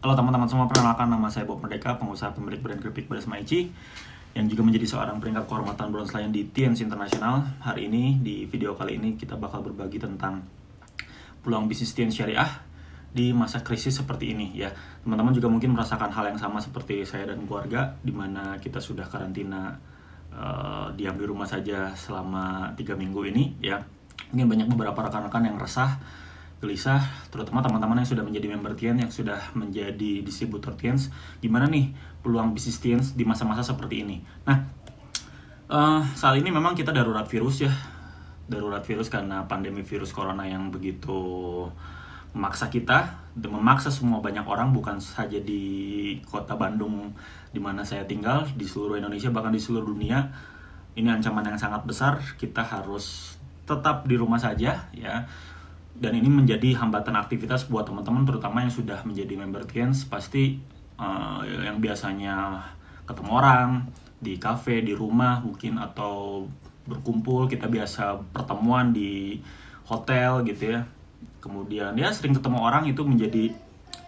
Halo teman-teman semua, perkenalkan nama saya Bob Merdeka, pengusaha pemilik brand keripik Beras Maici yang juga menjadi seorang peringkat kehormatan bronze lion di TNS International. Hari ini, di video kali ini kita bakal berbagi tentang peluang bisnis TNS Syariah di masa krisis seperti ini ya. Teman-teman juga mungkin merasakan hal yang sama seperti saya dan keluarga, di mana kita sudah karantina diam di rumah saja selama 3 minggu ini ya. Mungkin banyak beberapa rekan-rekan yang resah, gelisah, terutama teman-teman yang sudah menjadi member TNS, yang sudah menjadi distributor TNS. Gimana nih peluang bisnis TNS di masa-masa seperti ini? Nah, saat ini memang kita darurat virus ya. Darurat virus karena pandemi virus corona yang begitu memaksa kita, dan memaksa semua banyak orang, bukan saja di kota Bandung di mana saya tinggal, di seluruh Indonesia, bahkan di seluruh dunia. Ini ancaman yang sangat besar, kita harus tetap di rumah saja ya. Dan ini menjadi hambatan aktivitas buat teman-teman, terutama yang sudah menjadi member TNS. Pasti yang biasanya ketemu orang di kafe, di rumah mungkin, atau berkumpul, kita biasa pertemuan di hotel gitu ya. Kemudian ya sering ketemu orang, itu menjadi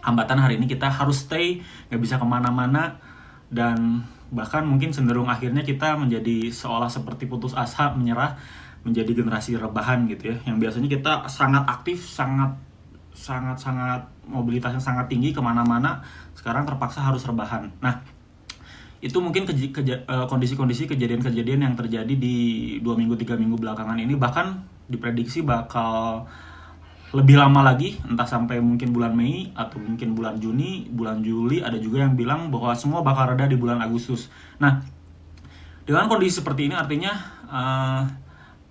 hambatan. Hari ini kita harus stay, nggak bisa kemana-mana, dan bahkan mungkin cenderung akhirnya kita menjadi seolah seperti putus asa, menyerah, menjadi generasi rebahan gitu ya, yang biasanya kita sangat aktif, sangat mobilitasnya sangat tinggi kemana-mana, sekarang terpaksa harus rebahan. Nah, itu mungkin kondisi-kondisi, kejadian-kejadian yang terjadi di 2 minggu 3 minggu belakangan ini, bahkan diprediksi bakal lebih lama lagi, entah sampai mungkin bulan Mei atau mungkin bulan Juni, bulan Juli. Ada juga yang bilang bahwa semua bakal reda di bulan Agustus. Nah, dengan kondisi seperti ini artinya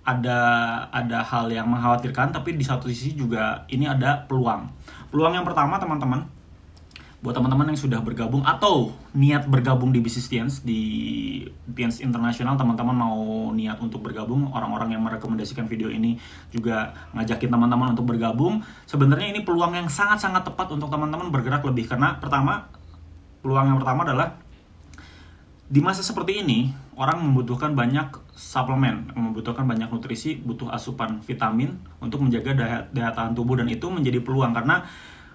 ada hal yang mengkhawatirkan, tapi di satu sisi juga ini ada peluang. Peluang yang pertama, teman-teman, buat teman-teman yang sudah bergabung atau niat bergabung di bisnis TNS, di TNS International, teman-teman mau niat untuk bergabung, orang-orang yang merekomendasikan video ini juga ngajakin teman-teman untuk bergabung. Sebenarnya ini peluang yang sangat-sangat tepat untuk teman-teman bergerak lebih, karena peluang yang pertama adalah di masa seperti ini, orang membutuhkan banyak suplemen, membutuhkan banyak nutrisi, butuh asupan vitamin untuk menjaga daya tahan tubuh, dan itu menjadi peluang karena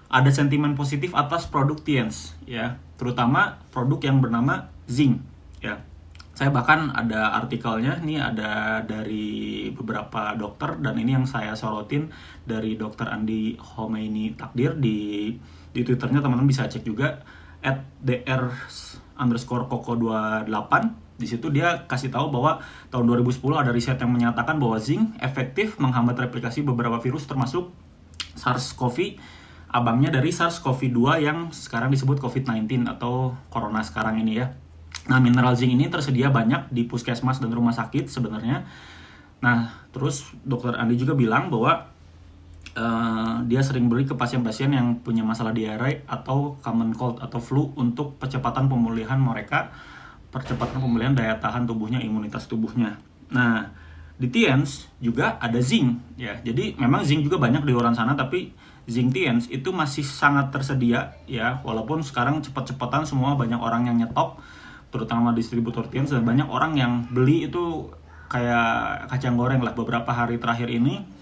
ada sentimen positif atas produk TNS ya, terutama produk yang bernama zinc ya. Saya bahkan ada artikelnya, ini ada dari beberapa dokter, dan ini yang saya sorotin dari Dr. Andi Khomeini Takdir di Twitternya, teman-teman bisa cek juga @dr_koko28. Di situ dia kasih tahu bahwa tahun 2010 ada riset yang menyatakan bahwa zinc efektif menghambat replikasi beberapa virus, termasuk SARS-CoV, abangnya dari SARS-CoV-2 yang sekarang disebut COVID-19 atau corona sekarang ini ya. Nah, mineral zinc ini tersedia banyak di puskesmas dan rumah sakit sebenarnya. Nah, terus Dr. Andi juga bilang bahwa dia sering beri ke pasien-pasien yang punya masalah diare atau common cold atau flu untuk percepatan pemulihan mereka, percepatan pemulihan daya tahan tubuhnya, imunitas tubuhnya. Nah, di TNS juga ada zinc ya. Jadi memang zinc juga banyak di luar sana, tapi zinc TNS itu masih sangat tersedia ya. Walaupun sekarang cepat-cepatan semua banyak orang yang nyetok, terutama distributor TNS, dan banyak orang yang beli itu kayak kacang goreng lah. Beberapa hari terakhir ini,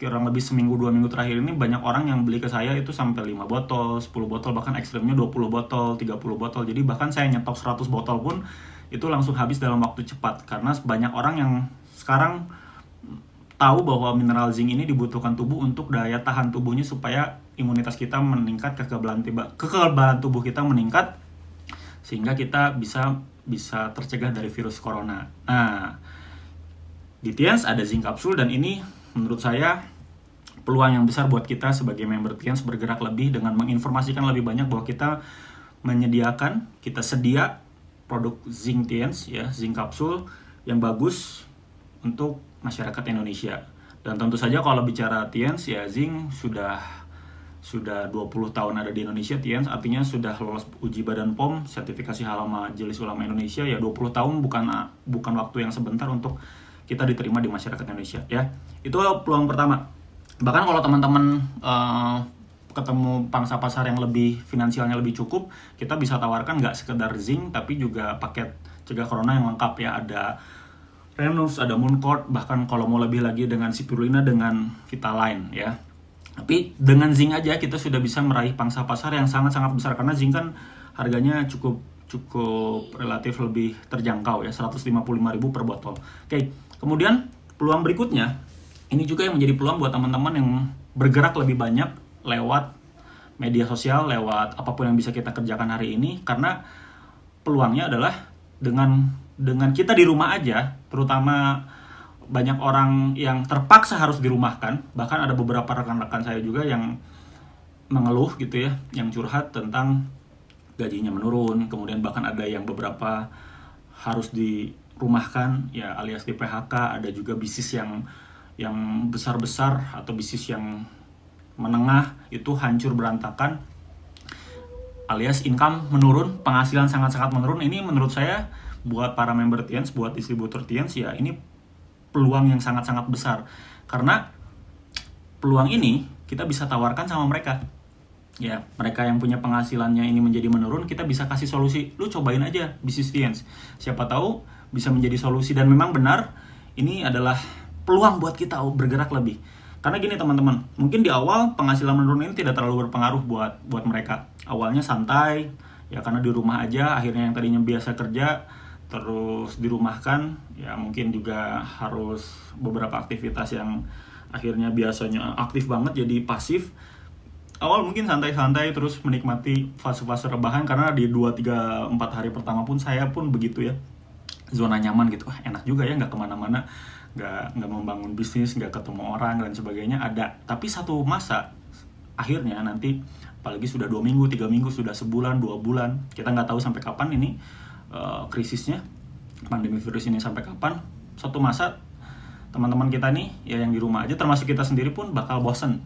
kurang lebih seminggu 2 minggu terakhir ini, banyak orang yang beli ke saya itu sampai 5 botol, 10 botol, bahkan ekstremnya 20 botol, 30 botol. Jadi bahkan saya nyetok 100 botol pun itu langsung habis dalam waktu cepat, karena banyak orang yang sekarang tahu bahwa mineral zinc ini dibutuhkan tubuh untuk daya tahan tubuhnya, supaya imunitas kita meningkat, kekebalan tubuh kita meningkat, sehingga kita bisa tercegah dari virus corona. Nah, di TNS ada zinc kapsul, dan ini menurut saya peluang yang besar buat kita sebagai member TNS bergerak lebih dengan menginformasikan lebih banyak bahwa kita menyediakan, kita sedia produk zinc TNS ya, zinc kapsul yang bagus untuk masyarakat Indonesia. Dan tentu saja kalau bicara TNS ya, zinc sudah 20 tahun ada di Indonesia. TNS artinya sudah lolos uji Badan POM, sertifikasi halal Majelis Ulama Indonesia ya. 20 tahun bukan waktu yang sebentar untuk kita diterima di masyarakat Indonesia ya. Itu peluang pertama. Bahkan kalau teman-teman ketemu pangsa pasar yang lebih finansialnya lebih cukup, kita bisa tawarkan nggak sekedar zinc, tapi juga paket cegah corona yang lengkap ya. Ada Renus, ada Mooncord, bahkan kalau mau lebih lagi dengan Spirulina, dengan Vitaline ya. Tapi dengan zinc aja kita sudah bisa meraih pangsa pasar yang sangat-sangat besar, karena zinc kan harganya cukup cukup relatif lebih terjangkau ya, 155.000 per botol. Oke, kemudian peluang berikutnya, ini juga yang menjadi peluang buat teman-teman yang bergerak lebih banyak lewat media sosial, lewat apapun yang bisa kita kerjakan hari ini, karena peluangnya adalah dengan kita di rumah aja, terutama banyak orang yang terpaksa harus dirumahkan, bahkan ada beberapa rekan-rekan saya juga yang mengeluh gitu ya, yang curhat tentang gajinya menurun, kemudian bahkan ada yang beberapa harus dirumahkan ya, alias di PHK. Ada juga bisnis yang besar-besar atau bisnis yang menengah itu hancur berantakan, alias income menurun, penghasilan sangat-sangat menurun. Ini menurut saya buat para member Tiens, buat distributor Tiens ya, ini peluang yang sangat-sangat besar, karena peluang ini kita bisa tawarkan sama mereka. Ya, mereka yang punya penghasilannya ini menjadi menurun, kita bisa kasih solusi. Lu cobain aja bisnis Tiens. Siapa tahu bisa menjadi solusi, dan memang benar ini adalah peluang buat kita bergerak lebih. Karena gini teman-teman, mungkin di awal penghasilan menurun ini tidak terlalu berpengaruh buat mereka. Awalnya santai, ya karena di rumah aja, akhirnya yang tadinya biasa kerja terus dirumahkan, ya mungkin juga harus beberapa aktivitas yang akhirnya biasanya aktif banget jadi pasif. Awal mungkin santai-santai terus menikmati fase-fase rebahan, karena di 2, 3, 4 hari pertama pun saya pun begitu ya, zona nyaman gitu. Enak juga ya, nggak kemana-mana, nggak membangun bisnis, nggak ketemu orang dan sebagainya, ada. Tapi satu masa akhirnya nanti, apalagi sudah 2 minggu, 3 minggu, sudah sebulan, 2 bulan, kita nggak tahu sampai kapan ini krisisnya, pandemi virus ini sampai kapan. Satu masa teman-teman kita nih ya yang di rumah aja, termasuk kita sendiri pun bakal bosen.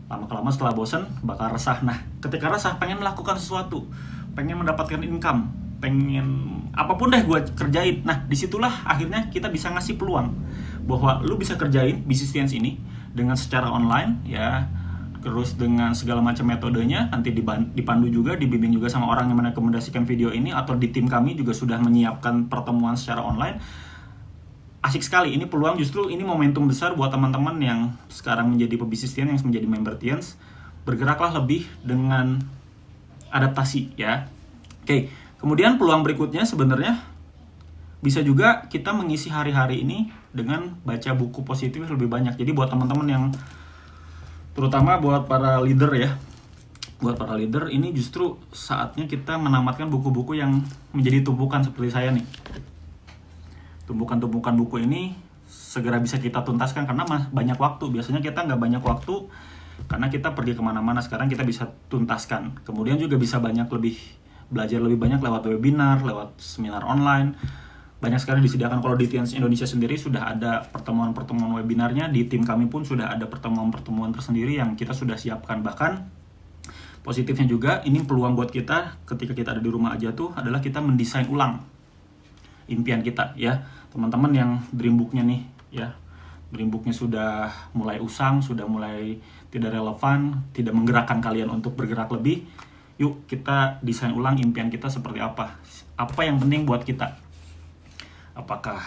Lama-kelamaan setelah bosen bakal resah. Nah, ketika resah pengen melakukan sesuatu, pengen mendapatkan income, pengen apapun deh gue kerjain. Nah, disitulah akhirnya kita bisa ngasih peluang bahwa lu bisa kerjain bisnis Tiens ini dengan secara online ya, terus dengan segala macam metodenya. Nanti dipandu juga, dibimbing juga sama orang yang merekomendasikan video ini, atau di tim kami juga sudah menyiapkan pertemuan secara online. Asik sekali, ini peluang, justru ini momentum besar buat teman-teman yang sekarang menjadi pebisnis Tiens, yang menjadi member Tiens. Bergeraklah lebih dengan adaptasi ya. Oke, kemudian peluang berikutnya sebenarnya bisa juga kita mengisi hari-hari ini dengan baca buku positif lebih banyak. Jadi buat teman-teman yang, terutama buat para leader ya, buat para leader ini justru saatnya kita menamatkan buku-buku yang menjadi tumpukan seperti saya nih. Tumpukan-tumpukan buku ini segera bisa kita tuntaskan, karena banyak waktu. Biasanya kita nggak banyak waktu karena kita pergi kemana-mana. Sekarang kita bisa tuntaskan. Kemudian juga bisa belajar lebih banyak lewat webinar, lewat seminar online. Banyak sekali disediakan. Kalau di Tiens Indonesia sendiri sudah ada pertemuan-pertemuan webinarnya. Di tim kami pun sudah ada pertemuan-pertemuan tersendiri yang kita sudah siapkan. Bahkan positifnya juga, ini peluang buat kita ketika kita ada di rumah aja tuh adalah kita mendesain ulang impian kita ya. Teman-teman yang dream book-nya nih ya, dream book-nya sudah mulai usang, sudah mulai tidak relevan, tidak menggerakkan kalian untuk bergerak lebih. Yuk kita desain ulang impian kita seperti apa. Apa yang penting buat kita? Apakah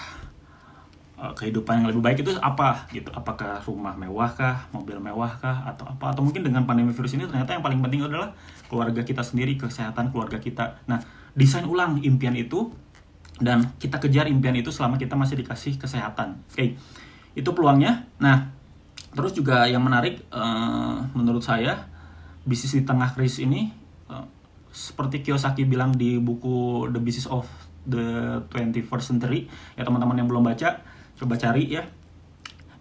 kehidupan yang lebih baik itu apa gitu? Apakah rumah mewah kah, mobil mewah kah, atau apa? Atau mungkin dengan pandemi virus ini ternyata yang paling penting adalah keluarga kita sendiri, kesehatan keluarga kita. Nah, desain ulang impian itu dan kita kejar impian itu selama kita masih dikasih kesehatan. Oke, itu peluangnya. Nah, terus juga yang menarik menurut saya, bisnis di tengah krisis ini, seperti Kiyosaki bilang di buku The Business of the 21st Century, ya teman-teman yang belum baca, coba cari ya.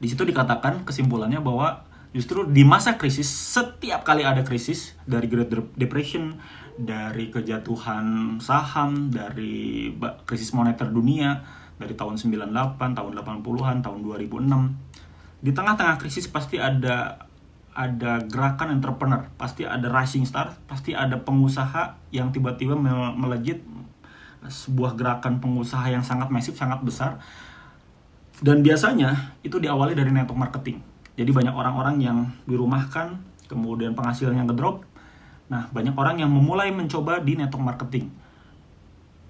Di situ dikatakan kesimpulannya bahwa justru di masa krisis, setiap kali ada krisis, dari Great Depression, dari kejatuhan saham, dari krisis moneter dunia, dari tahun 98, tahun 80-an, tahun 2006, di tengah-tengah krisis pasti ada gerakan entrepreneur, pasti ada rising star, pasti ada pengusaha yang tiba-tiba melejit, sebuah gerakan pengusaha yang sangat masif, sangat besar. Dan biasanya itu diawali dari network marketing. Jadi banyak orang-orang yang dirumahkan, kemudian penghasilannya ngedrop. Nah, banyak orang yang memulai mencoba di network marketing.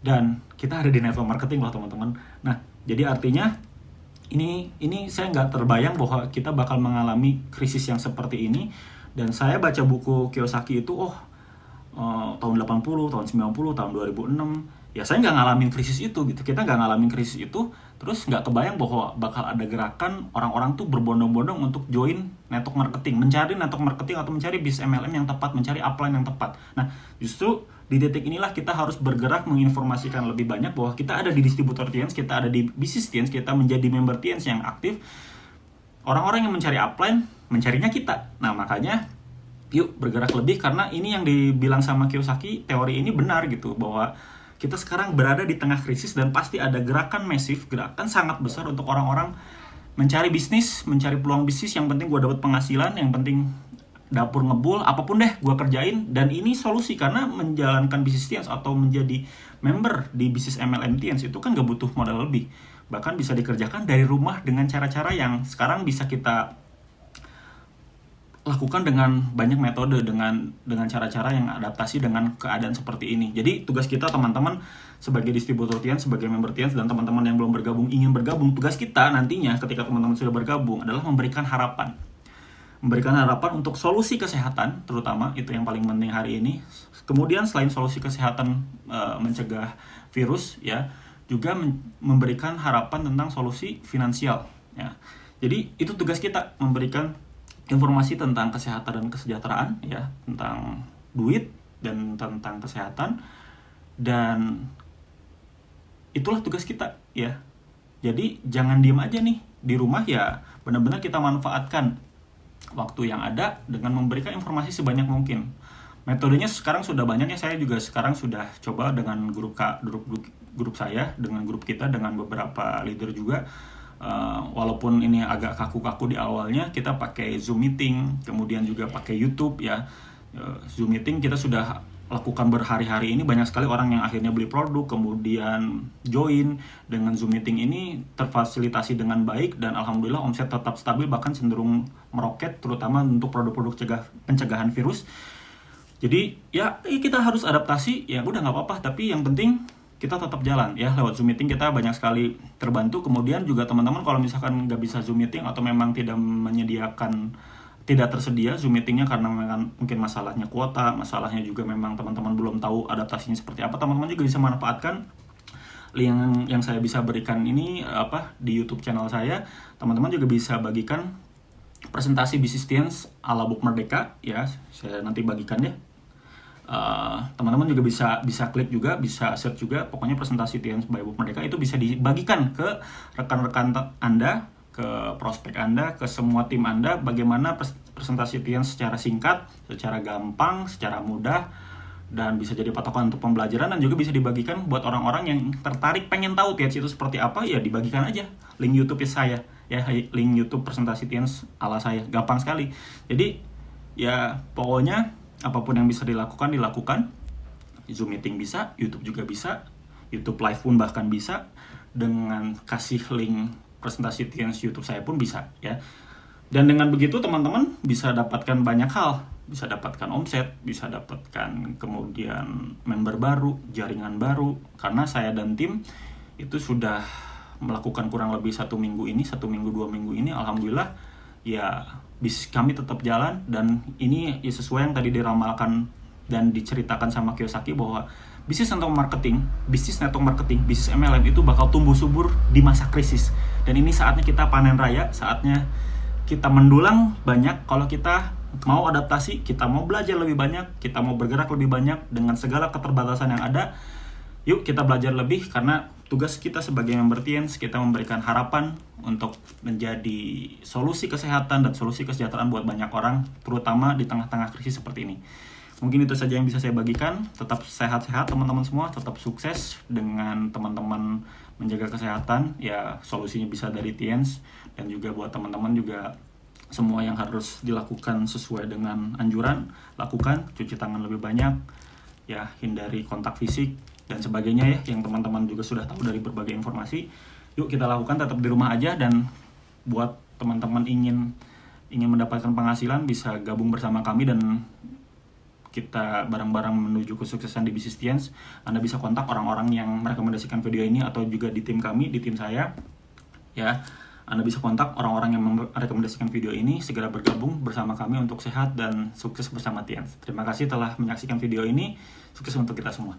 Dan kita ada di network marketing loh teman-teman. Nah, jadi artinya ini saya nggak terbayang bahwa kita bakal mengalami krisis yang seperti ini. Dan saya baca buku Kiyosaki itu, tahun 80, tahun 90, tahun 2006. Ya saya nggak ngalamin krisis itu gitu. Kita nggak ngalamin krisis itu, terus nggak kebayang bahwa bakal ada gerakan orang-orang tuh berbondong-bondong untuk join network marketing, mencari network marketing atau mencari bis MLM yang tepat, mencari upline yang tepat. Nah, justru di titik inilah kita harus bergerak menginformasikan lebih banyak bahwa kita ada di distributor Tiens, kita ada di bisnis Tiens, kita menjadi member Tiens yang aktif. Orang-orang yang mencari upline, mencarinya kita. Nah, makanya yuk bergerak lebih, karena ini yang dibilang sama Kiyosaki, teori ini benar gitu, bahwa kita sekarang berada di tengah krisis dan pasti ada gerakan masif, gerakan sangat besar untuk orang-orang mencari bisnis, mencari peluang bisnis. Yang penting gue dapat penghasilan, yang penting dapur ngebul, apapun deh gue kerjain. Dan ini solusi, karena menjalankan bisnis Tiens atau menjadi member di bisnis MLM Tiens itu kan gak butuh modal lebih, bahkan bisa dikerjakan dari rumah dengan cara-cara yang sekarang bisa kita lakukan dengan banyak metode, dengan cara-cara yang adaptasi dengan keadaan seperti ini. Jadi tugas kita teman-teman sebagai distributor Tiens, sebagai member Tiens, dan teman-teman yang belum bergabung ingin bergabung, tugas kita nantinya ketika teman-teman sudah bergabung adalah memberikan harapan. Memberikan harapan untuk solusi kesehatan, terutama itu yang paling penting hari ini. Kemudian selain solusi kesehatan, mencegah virus, ya, juga memberikan harapan tentang solusi finansial, ya. Jadi itu tugas kita, memberikan informasi tentang kesehatan dan kesejahteraan, ya, tentang duit dan tentang kesehatan, dan itulah tugas kita, ya. Jadi jangan diem aja nih di rumah, ya, benar-benar kita manfaatkan waktu yang ada dengan memberikan informasi sebanyak mungkin. Metodenya sekarang sudah banyak, ya. Saya juga sekarang sudah coba dengan grup saya, dengan grup kita, dengan beberapa leader juga. Walaupun ini agak kaku-kaku di awalnya, kita pakai Zoom meeting, kemudian juga pakai YouTube, ya. Zoom meeting kita sudah lakukan berhari-hari ini. Banyak sekali orang yang akhirnya beli produk, kemudian join dengan Zoom meeting ini, terfasilitasi dengan baik, dan alhamdulillah omset tetap stabil, bahkan cenderung meroket, terutama untuk produk-produk pencegahan virus. Jadi ya kita harus adaptasi, ya udah nggak apa-apa, tapi yang penting kita tetap jalan, ya. Lewat Zoom meeting kita banyak sekali terbantu. Kemudian juga teman-teman kalau misalkan nggak bisa Zoom meeting atau memang tidak tersedia Zoom meetingnya karena memang mungkin masalahnya kuota, masalahnya juga memang teman-teman belum tahu adaptasinya seperti apa, teman-teman juga bisa manfaatkan link yang saya bisa berikan ini di YouTube channel saya. Teman-teman juga bisa bagikan presentasi bisnis Tiens ala Book Merdeka, ya. Saya nanti bagikan, ya. Teman-teman juga bisa klik juga, bisa search juga, pokoknya presentasi Tiens by Book Merdeka itu bisa dibagikan ke rekan-rekan Anda, ke prospek Anda, ke semua tim Anda, bagaimana presentasi Tiens secara singkat, secara gampang, secara mudah, dan bisa jadi patokan untuk pembelajaran, dan juga bisa dibagikan buat orang-orang yang tertarik pengen tahu Tiens itu seperti apa, ya dibagikan aja link YouTube saya, ya, link YouTube presentasi Tiens ala saya, gampang sekali. Jadi ya pokoknya apapun yang bisa dilakukan. Zoom meeting bisa, YouTube juga bisa, YouTube live pun bahkan bisa. Dengan kasih link presentasi Tiens YouTube saya pun bisa, ya. Dan dengan begitu teman-teman bisa dapatkan banyak hal, bisa dapatkan omset, bisa dapatkan kemudian member baru, jaringan baru. Karena saya dan tim itu sudah melakukan kurang lebih 1 minggu ini, 1 minggu 2 minggu ini, alhamdulillah, ya, bisnis kami tetap jalan. Dan ini ya sesuai yang tadi diramalkan dan diceritakan sama Kiyosaki, bahwa bisnis network marketing, bisnis MLM itu bakal tumbuh subur di masa krisis. Dan ini saatnya kita panen raya, saatnya kita mendulang banyak. Kalau kita mau adaptasi, kita mau belajar lebih banyak, kita mau bergerak lebih banyak dengan segala keterbatasan yang ada, yuk kita belajar lebih. Karena tugas kita sebagai member Tiens, kita memberikan harapan untuk menjadi solusi kesehatan dan solusi kesejahteraan buat banyak orang, terutama di tengah-tengah krisis seperti ini. Mungkin itu saja yang bisa saya bagikan. Tetap sehat-sehat teman-teman semua, tetap sukses dengan teman-teman menjaga kesehatan, ya. Solusinya bisa dari Tiens, dan juga buat teman-teman juga semua yang harus dilakukan sesuai dengan anjuran, lakukan, cuci tangan lebih banyak, ya, hindari kontak fisik dan sebagainya, ya, yang teman-teman juga sudah tahu dari berbagai informasi. Yuk kita lakukan, tetap di rumah aja. Dan buat teman-teman ingin mendapatkan penghasilan, bisa gabung bersama kami dan kita bareng-bareng menuju kesuksesan di bisnis Tiens. Anda bisa kontak orang-orang yang merekomendasikan video ini, atau juga di tim kami, di tim saya, ya. Anda bisa kontak orang-orang yang merekomendasikan video ini, segera bergabung bersama kami untuk sehat dan sukses bersama Tian. Terima kasih telah menyaksikan video ini, sukses untuk kita semua.